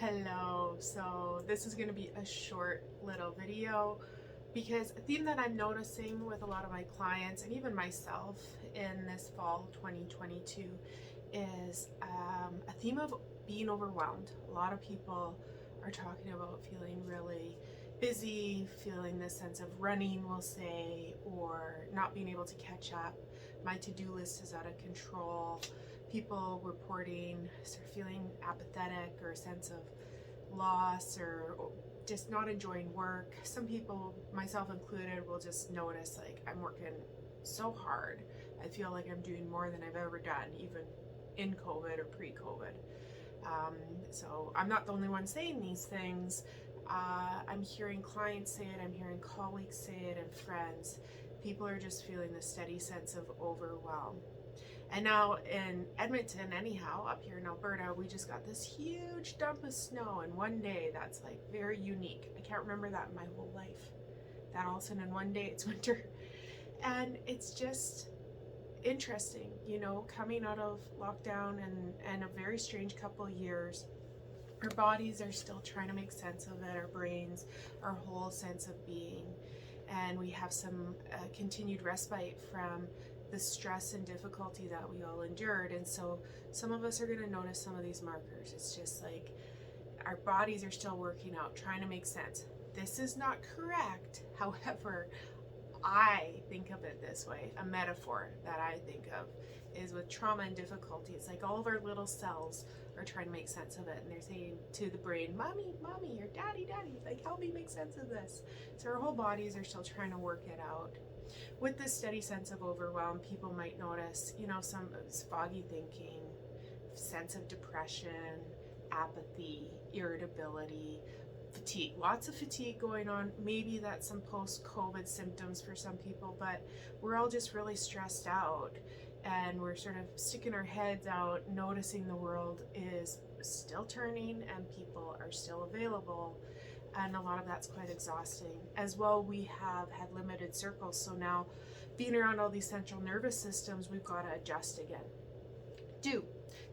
Hello. So this is going to be a short little video because a theme that I'm noticing with a lot of my clients and even myself in this fall 2022 is a theme of being overwhelmed. A lot of people are talking about feeling really busy, feeling this sense of running, we'll say, or not being able to catch up. My to-do list is out of control. People reporting sort of feeling apathetic or a sense of loss or just not enjoying work. Some people, myself included, will just notice like I'm working so hard. I feel like I'm doing more than I've ever done, even in COVID or pre-COVID. So I'm not the only one saying these things. I'm hearing clients say it, I'm hearing colleagues say it, and friends. People are just feeling this steady sense of overwhelm. And now in Edmonton, anyhow, up here in Alberta, we just got this huge dump of snow in one day that's like very unique. I can't remember that in my whole life. That all of a sudden in one day it's winter. And it's just interesting, coming out of lockdown and a very strange couple of years. Our bodies are still trying to make sense of it, our brains, our whole sense of being. And we have some continued respite from the stress and difficulty that we all endured. And so some of us are going to notice some of these markers. It's just like our bodies are still working out, trying to make sense. This is not correct. However, I think of it this way. A metaphor that I think of is with trauma and difficulty. It's like all of our little cells are trying to make sense of it, and they're saying to the brain, mommy, or daddy, like help me make sense of this. So our whole bodies are still trying to work it out. With this steady sense of overwhelm, people might notice, some foggy thinking, sense of depression, apathy, irritability, fatigue. Lots of fatigue going on. Maybe that's some post-COVID symptoms for some people, but we're all just really stressed out, and we're sort of sticking our heads out, noticing the world is still turning and people are still available. And a lot of that's quite exhausting. As well, we have had limited circles, so now being around all these central nervous systems, we've got to adjust again.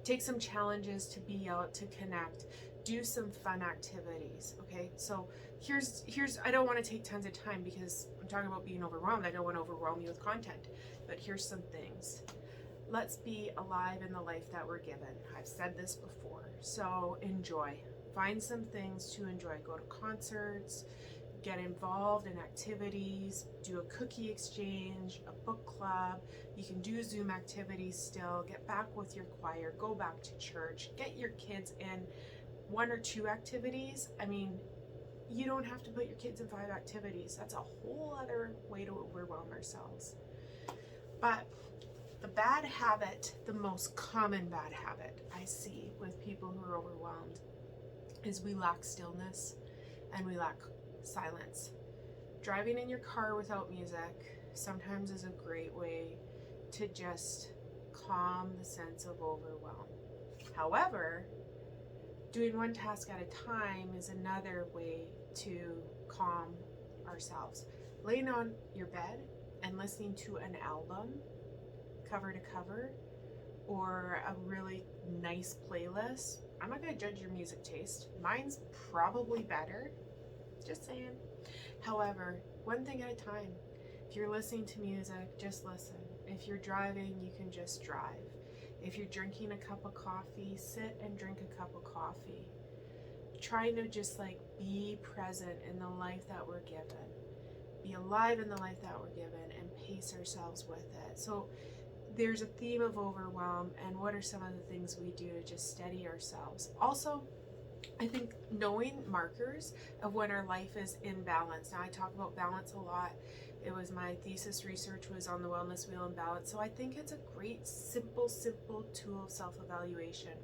Take some challenges to be out, to connect, do some fun activities, okay? So here's I don't want to take tons of time because I'm talking about being overwhelmed. I don't want to overwhelm you with content, but here's some things. Let's be alive in the life that we're given. I've said this before, so enjoy. Find some things to enjoy. Go to concerts, get involved in activities, do a cookie exchange, a book club. You can do Zoom activities still. Get back with your choir, go back to church, get your kids in 1 or 2 activities. I mean, you don't have to put your kids in 5 activities. That's a whole other way to overwhelm ourselves. But the bad habit, the most common bad habit I see with people who are overwhelmed is we lack stillness and we lack silence. Driving in your car without music sometimes is a great way to just calm the sense of overwhelm. However, doing one task at a time is another way to calm ourselves. Laying on your bed and listening to an album, cover to cover, or a really nice playlist. I'm not going to judge your music taste. Mine's probably better, just saying. However, one thing at a time. If you're listening to music, just listen. If you're driving, you can just drive. If you're drinking a cup of coffee, sit and drink a cup of coffee. Trying to just be present in the life that we're given. Be alive in the life that we're given and pace ourselves with it. So there's a theme of overwhelm, and what are some of the things we do to just steady ourselves? Also, I think knowing markers of when our life is in balance. Now, I talk about balance a lot. It was my thesis research was on the wellness wheel and balance. So I think it's a great, simple tool of self-evaluation.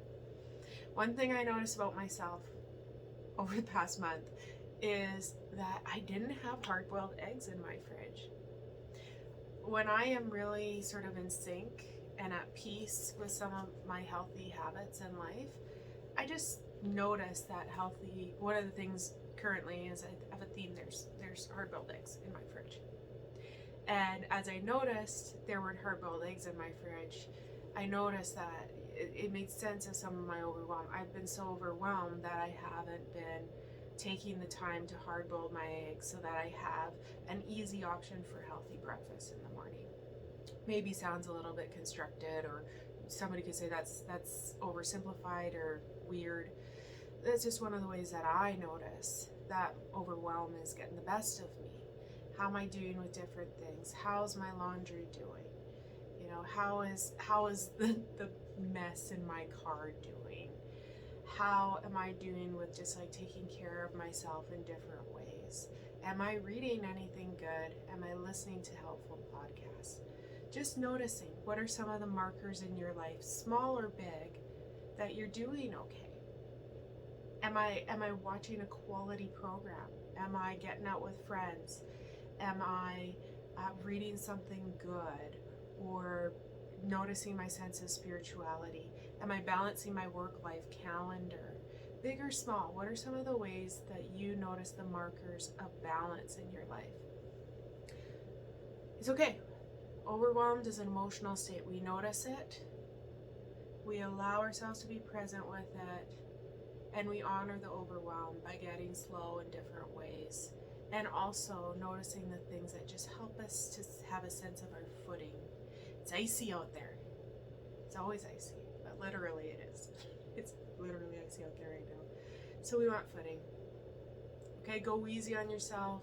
One thing I noticed about myself over the past month is that I didn't have hard-boiled eggs in my fridge. When I am really sort of in sync and at peace with some of my healthy habits in life, I just notice that one of the things currently is I have a theme, there's hard-boiled eggs in my fridge. And as I noticed there weren't hard-boiled eggs in my fridge, I noticed that it made sense of some of my overwhelm. I've been so overwhelmed that I haven't been taking the time to hard boil my eggs so that I have an easy option for healthy breakfast in the morning. Maybe sounds a little bit constructed, or somebody could say that's oversimplified or weird. That's just one of the ways that I notice that overwhelm is getting the best of me. How am I doing with different things? How's my laundry doing? You know, how is the mess in my car doing? How am I doing with just like taking care of myself in different ways? Am I reading anything good? Am I listening to helpful podcasts? Just noticing, what are some of the markers in your life, small or big, that you're doing okay? Am I watching a quality program? Am I getting out with friends? Am I reading something good, or noticing my sense of spirituality? Am I balancing my work-life calendar? Big or small, what are some of the ways that you notice the markers of balance in your life? It's okay. Overwhelmed is an emotional state. We notice it, we allow ourselves to be present with it, and we honor the overwhelm by getting slow in different ways, and also noticing the things that just help us to have a sense of our footing. It's icy out there. It's always icy, but literally it is. It's literally icy out there right now. So we want footing. Okay, go easy on yourself.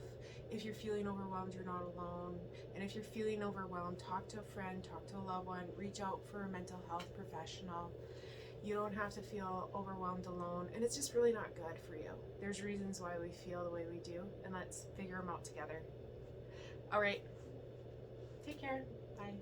If you're feeling overwhelmed, you're not alone. And if you're feeling overwhelmed, talk to a friend, talk to a loved one, reach out for a mental health professional. You don't have to feel overwhelmed alone, and it's just really not good for you. There's reasons why we feel the way we do, and let's figure them out together. All right, take care. Bye.